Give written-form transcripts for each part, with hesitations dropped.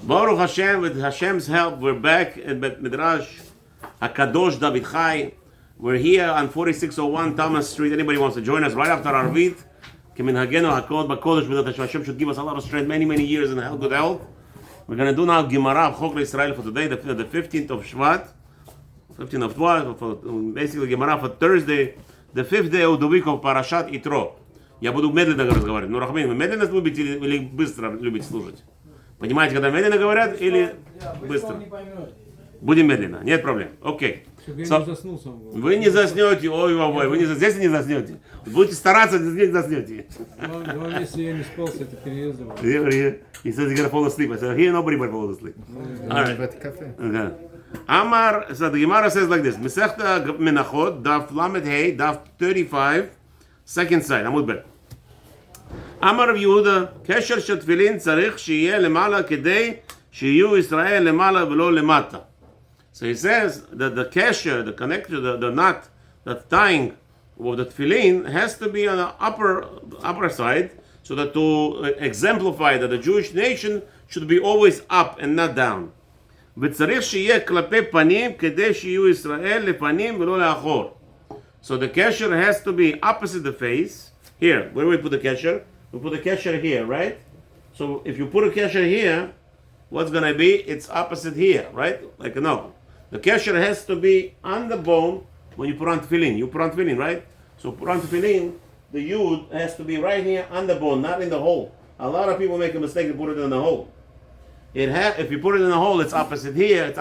Baruch Hashem, with Hashem's help, we're back at Bet Midrash HaKadosh David Chai. We're here on 4601 Thomas Street. Anybody wants to join us right after Arvit? Keminhagenu HaKod BaKodesh, that Hashem should give us a lot of strength, many years in good health. We're going to do now Gemarah Chok Lyisrael for today, the 15th of Shvat, 15th of Shvat, basically Gemarah for Thursday, the 5th day of the week of Parshat Itro. Я буду медленно разговаривать. Ну, Рахмин, вы медленно любите или быстро любите слушать? Понимаете, когда медленно говорят или быстро? Будем медленно, нет проблем. Окей. Вы не заснете, ой, вы здесь не заснете. Будете стараться, здесь не заснете. Если я не спал с этой переездом. He says he's going to fall asleep. I said, here nobody will fall asleep. All right. Okay. Amar, so the Gemarah says like this. Mesechta Menachot, Daf Lamed Hey, Daf 35, second side. Amud Bet. אמר רב יהודה, קשר של תפילין צריך שיהיה למעלה כדי שיהיו ישראל למעלה ולא למטה. So he says that the kesher, the connector, the knot that's tying of the tefillin has to be on the upper side, so that to exemplify that the Jewish nation should be always up and not down. וצריך שיהיה כלפי פנים כדי שיהיו ישראל לפנים ולא לאחור. So the kesher has to be opposite the face. Here, where do we put the kesher? We put the kesher here, right? So if you put a kesher here, what's going to be? It's opposite here, right? Like no. The kesher has to be on the bone when you put on tefillin. You put on tefillin, right? So put on tefillin, the yud has to be right here on the bone, not in the hole. A lot of people make a mistake and put it in the hole. If you put it in the hole, it's opposite here.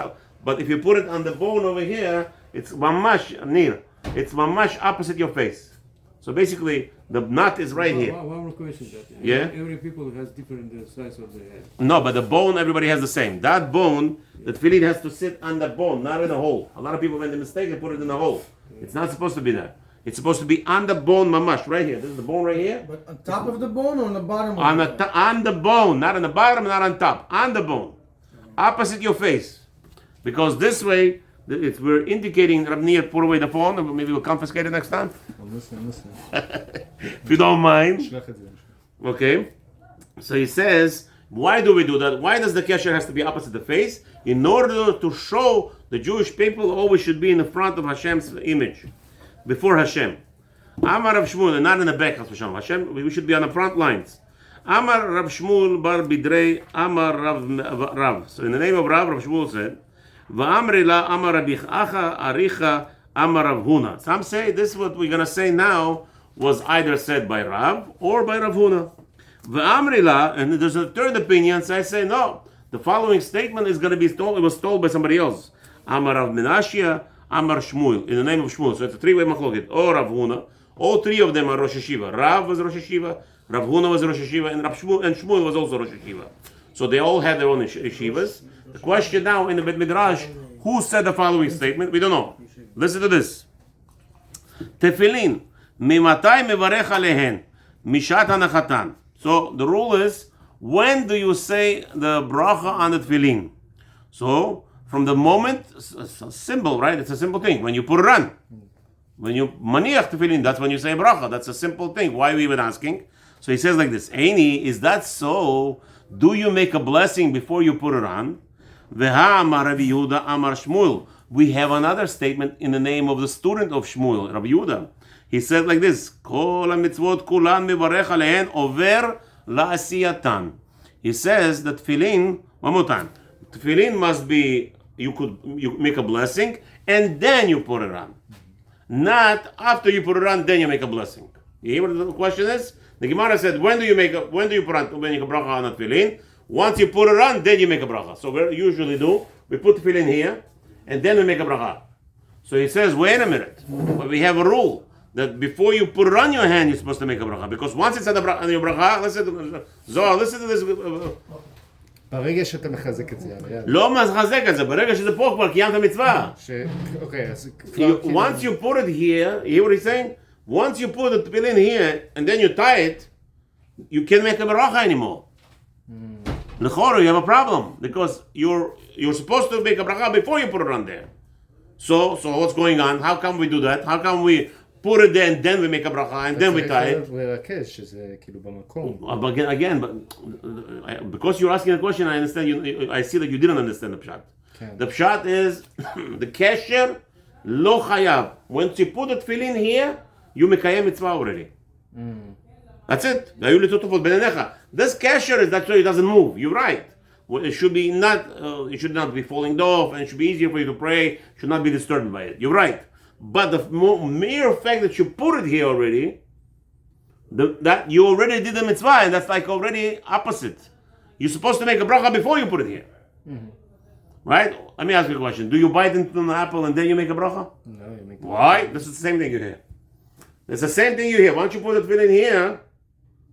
But if you put it on the bone over here, it's mamash near. It's mamash opposite your face. So basically, the knot is right here. One more question. Yeah? Every people has different size of their head. No, but the bone, everybody has the same. That bone, the tefillin has to sit on the bone, not in the hole. A lot of people made the mistake and put it in the hole. It's not supposed to be there. It's supposed to be on the bone, mamash, right here. This is the bone right here. But on top of the bone or on the bottom? On the bone, not on the bottom, not on top. On the bone. Opposite your face. Because this way, we're indicating, Rab Nir, put away the phone, and maybe we'll confiscate it next time. Listen. If you don't mind. Okay. So he says, why do we do that? Why does the kesher has to be opposite the face? In order to show the Jewish people always should be in the front of Hashem's image. Before Hashem. Amar Rav Shmuel, and not in the back of Hashem. We should be on the front lines. Amar Rav Shmuel bar Bidrei, Amar Rav. So in the name of Rav Shmuel said, Va'amri la Amar Rabbi Acha Aricha Amar Rav Huna. Some say this is what we're going to say now was either said by Rav or by Rav Huna. Va'amri la, and there's a third opinion, so I say no. The following statement is going to be told, it was told by somebody else. Amar Rav Menashia, Amar Shmuel, in the name of Shmuel. So it's a three-way machloket. Or Rav Huna. All three of them are Rosh Hashiva. Rav was Rosh Hashiva, Rav Huna was Rosh Hashiva, and Shmuel was also Rosh Hashiva. So they all had their own yeshivas. The question now in the Bet Midrash, who said the following statement? We don't know. Listen to this. Tefillin, mimatai mevarech alehen, mishat hanachatan. So the rule is, when do you say the bracha on the tefillin? So from the moment, it's a symbol, right? It's a simple thing. When you put it on, when you maniach tefillin, that's when you say bracha. That's a simple thing. Why are we even asking? So he says like this, Eini, is that so? Do you make a blessing before you put it on? Veha amar Rabbi Yehuda amar Shmuel. We have another statement in the name of the student of Shmuel, Rabbi Yehuda. He said like this, Kol ha-mitzvot kulan mevarech alehen over la'asiyatan. He says that tefillin, one more time, tefillin must be, you make a blessing and then you put it on. Not after you put it on, then you make a blessing. You hear what the question is? The Gemarah said, when do you make a bracha on a tefillin? Once you put it on, then you make a bracha. So we usually do, we put tefillin here, and then we make a bracha. So he says, wait a minute, but we have a rule that before you put it on your hand, you're supposed to make a bracha. Because once it's on your bracha, listen to this. ברגע שאתה מחזק את זה, לא מחזק את זה, ברגע שזה פה כבר קיימת מצווה. אוקיי, אז Once you put it here, you hear what he's saying? Once you put the tefillin here, and then you tie it, you can't make a bracha anymore. L'choro, you have a problem, because you're supposed to make a bracha before you put it on there. So what's going on? How come we do that? How come we put it there and then we make a bracha and then we tie it. לרכז שזה כאילו במקום. But again, because you're asking a question, I understand. I see that you didn't understand the pshat. כן. The pshat is the kesher lo chayav. Once you put the tefillin here, you mekayem mitzvah already. That's it. This kesher is that's why it doesn't move. You're right. It should be not. It should not be falling off, and it should be easier for you to pray. Should not be disturbed by it. You're right. But the mere fact that you put it here already, that you already did the mitzvah, and that's like already opposite. You're supposed to make a bracha before you put it here. Right? Let me ask you a question. Do you bite into an apple and then you make a bracha? No, you make Why? This is the same thing you hear. It's the same thing you hear. Once you put the tefillin here,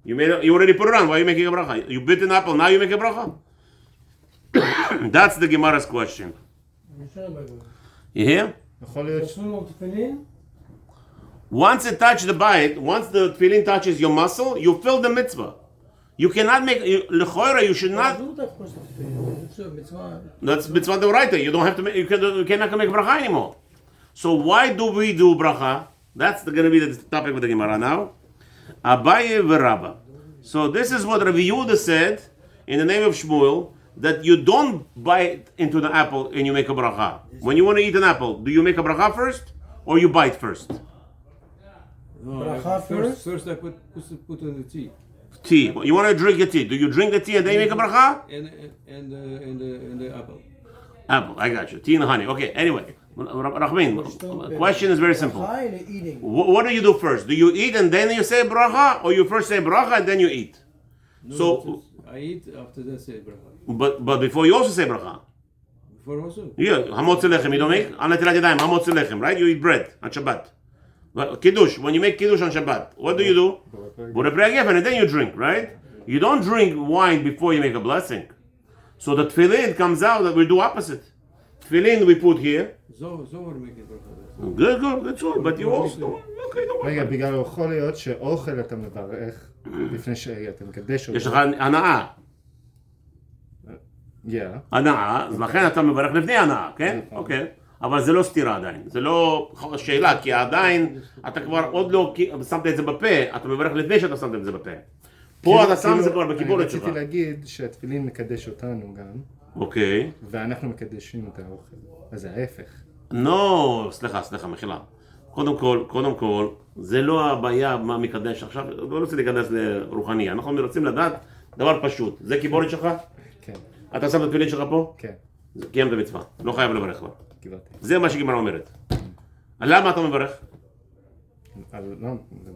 you already put it on. Why are you making a bracha? You bit an apple, now you make a bracha? That's the Gemarah's question. You hear? יכול להיות Once it touches the bite, once the tefillin touches your muscle, you fill the mitzvah. You cannot make lechoira. You should not. That's mitzvah d'oraita. You don't have to make. You cannot make bracha anymore. So why do we do bracha? That's going to be the topic with the Gemarah now. Abaye v'Rabba. So this is what Rabbi Yehuda said in the name of Shmuel, that you don't bite into the apple and you make a bracha. When you want to eat an apple, do you make a bracha first or you bite first? Bracha first? First I put in the tea. Tea. You want to drink the tea. Do you drink the tea and then you make a bracha? And the apple. Apple. I got you. Tea and honey. Okay. Anyway, Rahmin, the question is very simple. What do you do first? Do you eat and then you say bracha, or you first say bracha and then you eat? No, So I eat after that say bracha. But before you also say bracha. Before also? Yeah, hamotz lechem. You don't make on netilat yadayim hamotz lechem, right? You eat bread on Shabbat. But kiddush, when you make kiddush on Shabbat, what do you do? Borei Pri Hagefan, and then you drink, right? You don't drink wine before you make a blessing. So the tefillin comes out that we do opposite. Tefillin we put here. Zohar make it bracha. Good, that's all. But you also okay. Don't worry. רגע, בגלל יכול להיות שאוכל אתה מברך לפני שאתה מקדש אותו. יש לך הנאה. הנאה, אז לכן אתה מברך לפני הנאה, כן? אוקיי. אבל זה לא סתירה עדיין, זה לא שאלה, כי עדיין אתה כבר עוד לא שמת את זה בפה, אתה מברך לפני שאתה שמת את זה בפה. פה אתה שם את זה כבר בקיבולת שלך. רציתי להגיד שהתפילין מקדש אותנו גם, אוקיי. ואנחנו מקדשים את האוכל, אז זה ההפך. לא, סליחה, מחילה. קודם כל, זה לא הבעיה מה מקדש עכשיו, לא רוצה להיכנס לרוחניה, אנחנו רוצים לדעת דבר פשוט, זה קיבולת שלך? כן. אתה שם את התפילין שלך פה? כן. קיימת מצווה, לא חייב לברך לה. קיבלתי. זה מה שגמרא אומרת. למה אתה מברך?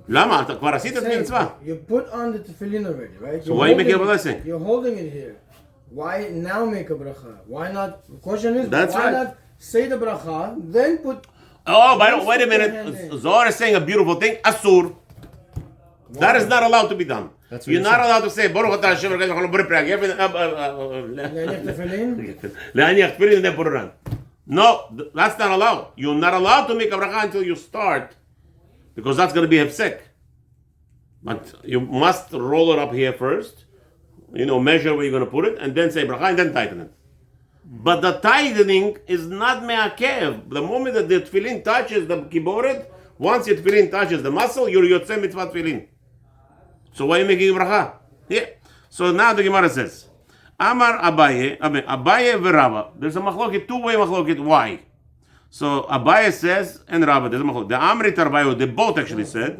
למה? אתה כבר עשית את המצווה. You put on the tefillin already, right? So why you make a blessing? You're holding it here. Why now make a bracha? Why not? The question is, That's why right. not say the bracha, then put... Oh, wait a minute. Zohar is saying a beautiful thing. Asur. That is not allowed to be done. You're not allowed to say, Baruch atah Hashem Elokeinu borei pri hagefan. להניח תפילין? להניח תפילין and then put it on. No, that's not allowed. You're not allowed to make a bracha until you start, because that's going to be hefsek. But you must roll it up here first, measure where you're going to put it, and then say bracha, and then tighten it. But the tightening is not me'akev. The moment that the tefillin touches the kiboret, once your tefillin touches the muscle, you're yotzei mitzvah tefillin. So why are you making bracha? Yeah. So now the Gemarah says, Amar Abaye v'Rabba. There's a machloket, two-way machloket. Why? So Abaye says, and Rabba, there's a machloket. The Amrit Arbayo, they both actually said.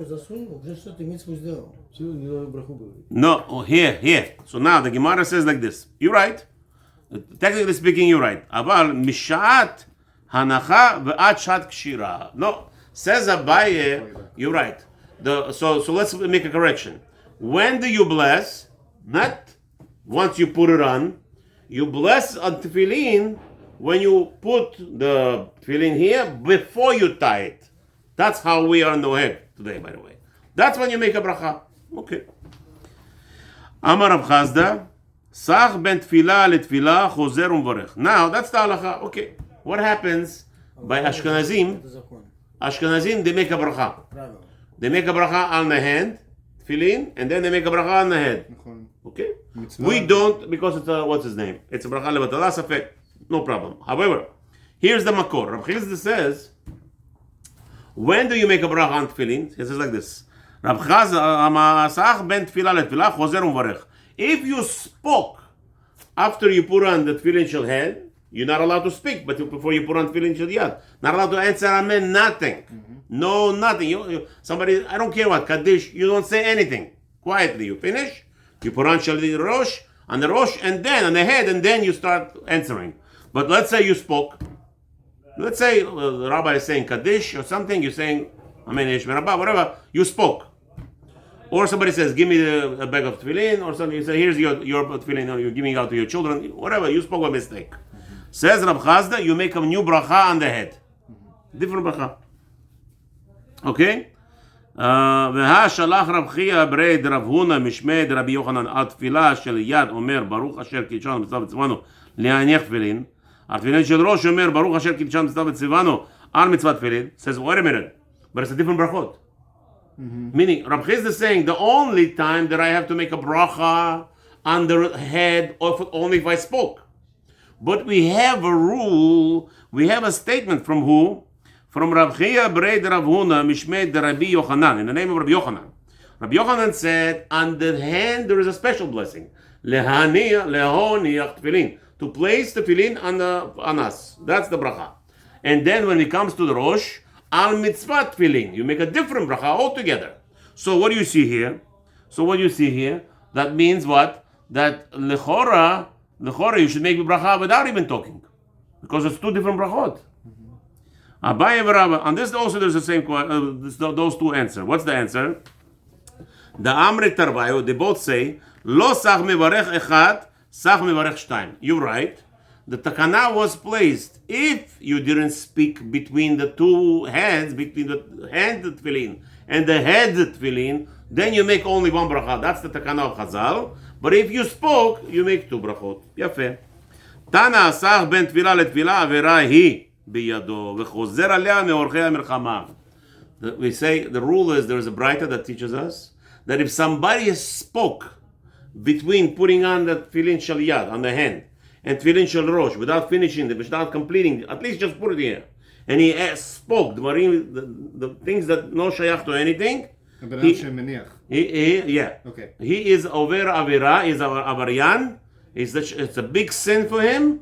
No, here. So now the Gemarah says like this. You're right. Technically speaking, you're right. Aval mishat hanacha ve'at shat kshira. No, says Abaye, you're right. So let's make a correction. When do you bless? Not once you put it on. You bless on tefillin when you put the tefillin here before you tie it. That's how we are in the head today, by the way. That's when you make a bracha. Okay. Amar Rav Chazda, Sach ben tefillah letefillah chozer u'mvarech. Now that's the halacha. Okay. What happens by Ashkenazim? Ashkenazim, they make a bracha. They make a bracha on the hand, tefillin, and then they make a bracha on the head. Okay? We don't, because it's what's his name? It's a bracha levatala safek. No problem. However, here's the makor. Rav Chizda says, When do you make a bracha on tefillin? He says like this. Rab Chazda, המסך בין תפילה לתפילה חוזר ומברך. If you spoke after you put on the tefillin shel head, you're not allowed to speak, but before you put on tefillin shel yad, not allowed to answer amen, nothing. No, nothing. Somebody, I don't care what, Kaddish, you don't say anything. Quietly, you finish, you put on shel rosh, on the rosh, and then on the head, and then you start answering. But let's say you spoke. Let's say the rabbi is saying Kaddish or something, you're saying amen, Yesh Merabah, whatever, you spoke. Or somebody says, give me a bag of tefillin, or something. You say, here's your tefillin, or you're giving it out to your children, whatever. You spoke by mistake. Says Rab Chazda, you make a new bracha on the head. Different bracha. Okay? והא שלח רב חייא ברי דרב הונא משמי דרבי יוחנן על תפילה של יד אומר ברוך אשר קידשנו מצווה וציוונו להניח תפילין. על תפילין של ראש אומר ברוך אשר קידשנו מצווה וציוונו על מצוות תפילין. Says, wait a minute, but it's a different brachot. Meaning, Rab Chizda is saying the only time that I have to make a bracha on the head only if I spoke. But we have a rule, we have a statement from who? From Rab Chiya Brei Rav Huna Mishmei Rabbi Yochanan, in the name of Rabbi Yochanan. Rabbi Yochanan said, on the hand there is a special blessing. Lehoniach tefillin, to place the tefillin on us. That's the bracha. And then when it comes to the Rosh, al mitzvah tefillin, you make a different bracha altogether. So what do you see here? That means what? That lechora you should make the bracha without even talking, because it's two different brachot. Abaye v'Rabba. On this also there's the same those two answers. What's the answer? The Amre Tarvayo, they both say lo sach mevarech echad, sach mevarech shtayim. You're right. The takana was placed if you didn't speak between the two heads, between the hand tefillin and the head tefillin, then you make only one bracha. That's the takana of Chazal. But if you spoke, you make two brachot. Yafeh. Tana asach ben tefila letefila avera hi biyado v'chozer alea meorchei hamilchama. We say the rule is there is a braita that teaches us that if somebody spoke between putting on the tefillin shel yad on the hand and tefillin shel rosh without finishing it, without completing, at least just put it here, and he spoke the things that no shayach to anything. He is over avira, is avarian. It's a big sin for him.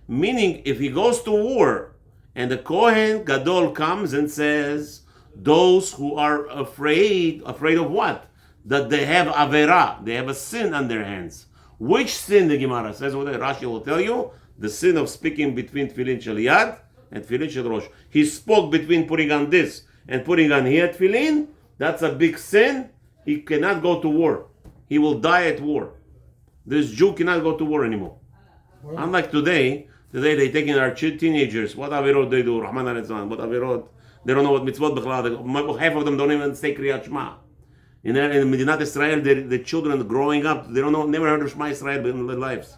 Meaning, if he goes to war and the Kohen Gadol comes and says, those who are afraid of what? That they have avera, they have a sin on their hands. Which sin, the Gemarah says? Well, Rashi will tell you, the sin of speaking between tefillin shel yad and tefillin shel rosh. He spoke between putting on this and putting on here tefillin. That's a big sin. He cannot go to war. He will die at war. This Jew cannot go to war anymore. Unlike today they taking our teenagers. What avirot they do? Rahman al-Izzan. What avirot? They don't know what mitzvot b'chlal. Half of them don't even say Kriyat Shema. In Medinat Israel, the children growing up, they don't know, never heard of Shema Israel in their lives.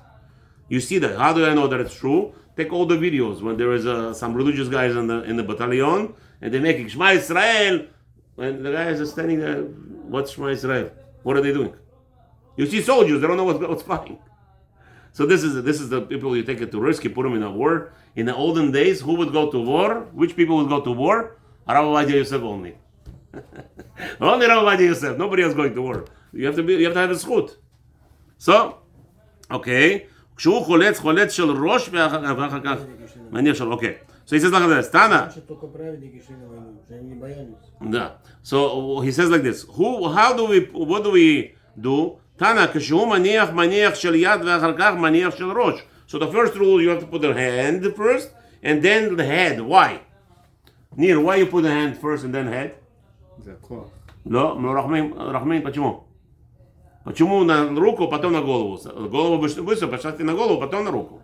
You see that. How do I know that it's true? Take all the videos when there is some religious guys in the battalion and they're making Shema Israel. And the guys are standing there, what's Shema Israel? What are they doing? You see soldiers, they don't know what's fighting. So this is the people you take it to risk, you put them in a war. In the olden days, who would go to war? Which people would go to war? Rav Ovadia Yosef only. Only Rav Ovadia Yosef. Nobody else going to war. You have to have a zchut. So, okay. כשהוא חולץ של ראש ואחר כך מניח של, okay. So he says like this, Tana. So he says like this. What do we do? Tana, כשהוא מניח של יד ואחר כך מניח של ראש. So the first rule, you have to put the hand first and then the head. Why? Nir, why you put the hand first and then head? לא, רחמים, почему? Почему на руку, потом на голову? Голову быстро, поставьте на голову, потом на руку.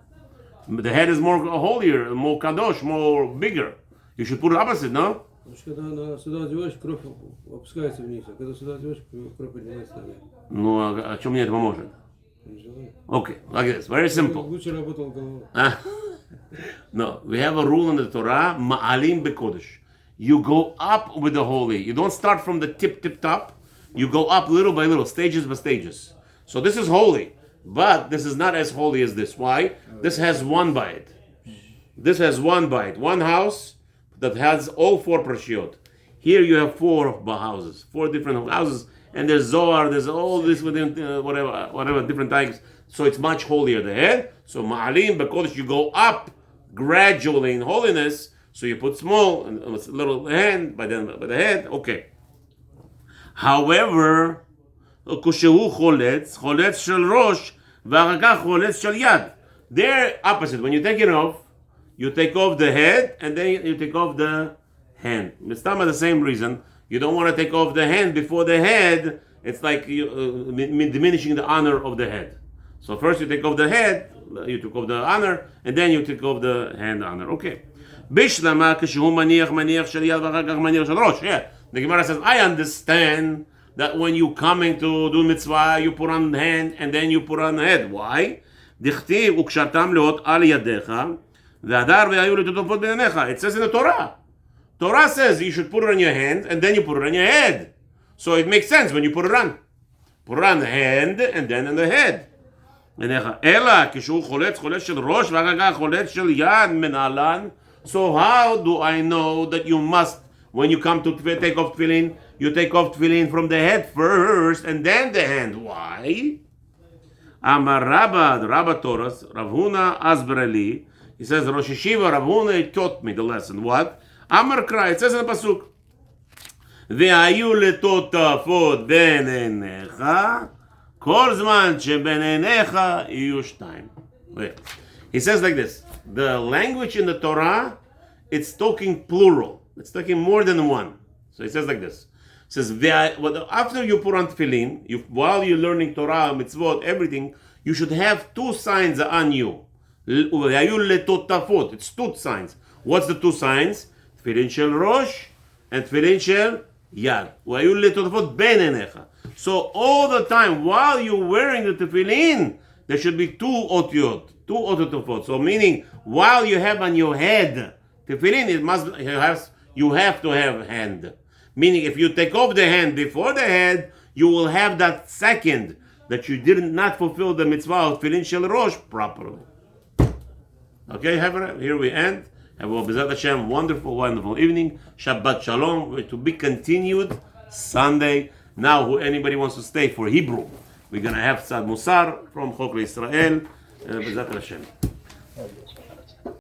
The head is more holier, more kadosh, more bigger. You should put it opposite, no? Когда сюда одеваешь, кровь опускается вниз, а когда сюда одеваешь, кровь поднимается наверх. Ну, а чем мне это поможет? Okay, like this, very simple. Лучше работал головой. No, we have a rule in the Torah, ma'alim bekodesh. You go up with the holy. You don't start from the tip top. You go up little by little, stages by stages. So this is holy, but this is not as holy as this. Why? This has one bite. One house that has all four parshiot. Here you have 4 houses, 4 different houses, and there's Zohar, there's all this within whatever different types. So it's much holier, the head. So Ma'alim B'Kodesh, you go up gradually in holiness. So you put small and little hand by the head. Okay. However, כשהוא חולץ של ראש, ואחר כך חולץ של יד. They're opposite. When you take it off, you take off the head and then you take off the hand. It's not the same reason. You don't want to take off the hand before the head. It's like you, diminishing the honor of the head. So first you take off the head, you take off the honor, and then you take off the hand honor. Okay. בשלמה כשהוא מניח של יד ואחר כך מניח של ראש. Yeah. The Gemarah says, I understand that when you coming to do mitzvah, you put on the hand and then you put on the head. Why? דכתיב וקשרתם לאות על ידיך והדר והיו לטוטפות בעיניך. It says in the Torah. Torah says you should put it on your hand and then you put it on your head. So it makes sense when you put it on. Put it on the hand and then on the head. אלא כשהוא חולץ של ראש ואחר כך חולץ של יד מנהלן. So how do I know that you must, when you come to take off tefillin, you take off tefillin from the head first and then the hand? Why? Amar Rabba, the Rabba taught us, Rav Huna Asbereli, he says, Rosh Yeshiva, Rav Huna taught me the lesson. What? Amar Kra, it says in the Pasuk, והיו לטוטפות בין עיניך, כל זמן שבין עיניך יהיו שתיים. He says like this, the language in the Torah, it's talking plural. It's talking more than one. So it says like this. It says, after you put on tefillin, while you're learning Torah, mitzvot, everything, you should have 2 signs on you. It's 2 signs. What's the 2 signs? Tefillin shel rosh and tefillin shel yad. So all the time, while you're wearing the tefillin, there should be 2 otiyot, 2 ototofot. So meaning, while you have on your head tefillin, you have to have hand. Meaning, if you take off the hand before the head, you will have that second that you did not fulfill the mitzvah of tefillin shel rosh properly. Okay, here we end. Have a B'ezrat Hashem, wonderful, wonderful evening. Shabbat Shalom. To be continued Sunday. Now, who anybody wants to stay for Hebrew, we're going to have Tzad Musar from Chok Lyisrael. B'ezrat Hashem.